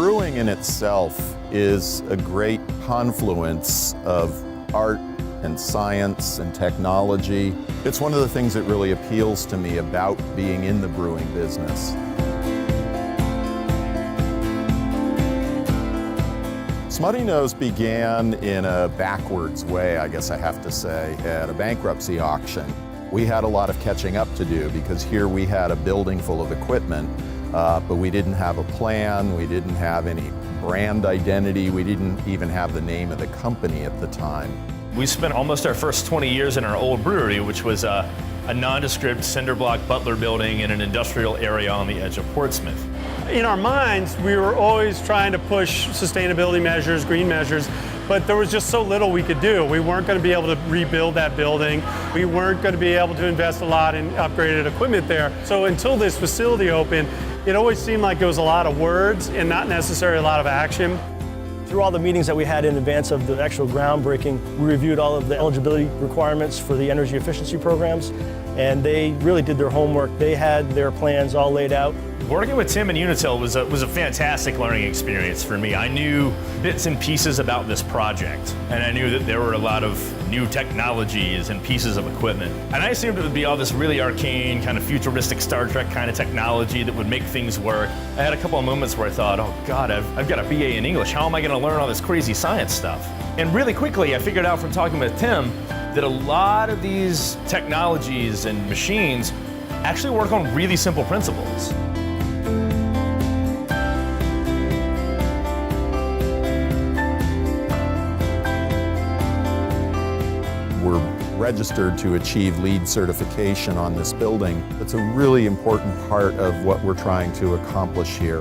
Brewing in itself is a great confluence of art and science and technology. It's one of the things that really appeals to me about being in the brewing business. Smuttynose began in a backwards way, I guess I have to say, at a bankruptcy auction. We had a lot of catching up to do because here we had a building full of equipment, but we didn't have a plan, we didn't have any brand identity, we didn't even have the name of the company at the time. We spent almost our first 20 years in our old brewery, which was a nondescript cinder block Butler building in an industrial area on the edge of Portsmouth. In our minds, we were always trying to push sustainability measures, green measures, but there was just so little we could do. We weren't going to be able to rebuild that building. We weren't going to be able to invest a lot in upgraded equipment there. So until this facility opened, it always seemed like it was a lot of words and not necessarily a lot of action. Through all the meetings that we had in advance of the actual groundbreaking, we reviewed all of the eligibility requirements for the energy efficiency programs, and they really did their homework. They had their plans all laid out. Working with Tim and Unitil was a fantastic learning experience for me. I knew bits and pieces about this project, and I knew that there were a lot of new technologies and pieces of equipment. And I assumed it would be all this really arcane, kind of futuristic Star Trek kind of technology that would make things work. I had a couple of moments where I thought, oh God, I've got a BA in English. How am I going to learn all this crazy science stuff? And really quickly, I figured out from talking with Tim that a lot of these technologies and machines actually work on really simple principles. We're registered to achieve LEED certification on this building. It's a really important part of what we're trying to accomplish here.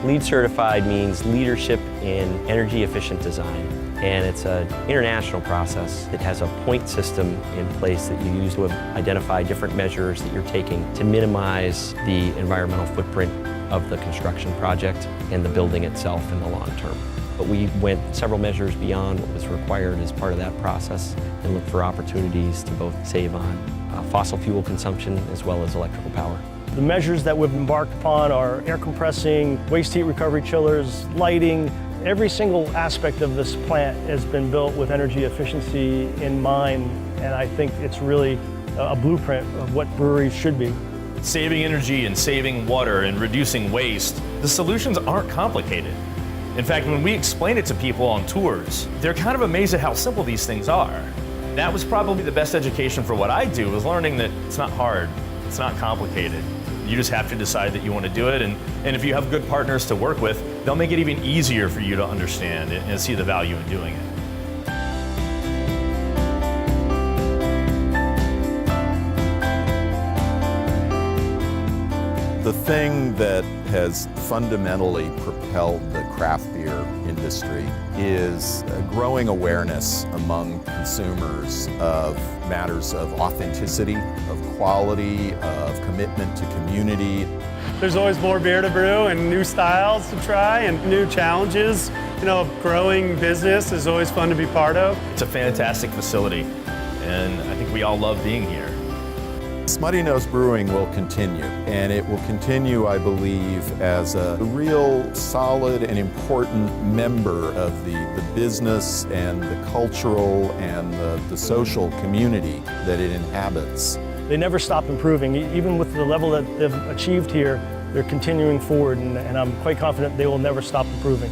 LEED certified means leadership in energy efficient design, and it's an international process. It has a point system in place that you use to identify different measures that you're taking to minimize the environmental footprint of the construction project and the building itself in the long term. But we went several measures beyond what was required as part of that process and looked for opportunities to both save on fossil fuel consumption as well as electrical power. The measures that we've embarked upon are air compressing, waste heat recovery chillers, lighting. Every single aspect of this plant has been built with energy efficiency in mind, and I think it's really a blueprint of what breweries should be. Saving energy and saving water and reducing waste, the solutions aren't complicated. In fact, when we explain it to people on tours, they're kind of amazed at how simple these things are. That was probably the best education for what I do, was learning that it's not hard, it's not complicated. You just have to decide that you want to do it, and if you have good partners to work with, they'll make it even easier for you to understand and see the value in doing it. The thing that has fundamentally propelled the craft beer industry is a growing awareness among consumers of matters of authenticity, of quality, of commitment to community. There's always more beer to brew and new styles to try and new challenges. You know, growing business is always fun to be part of. It's a fantastic facility, and I think we all love being here. Smuttynose Brewing will continue, and it will continue, I believe, as a real solid and important member of the business and the cultural and the social community that it inhabits. They never stop improving. Even with the level that they've achieved here, they're continuing forward, and I'm quite confident they will never stop improving.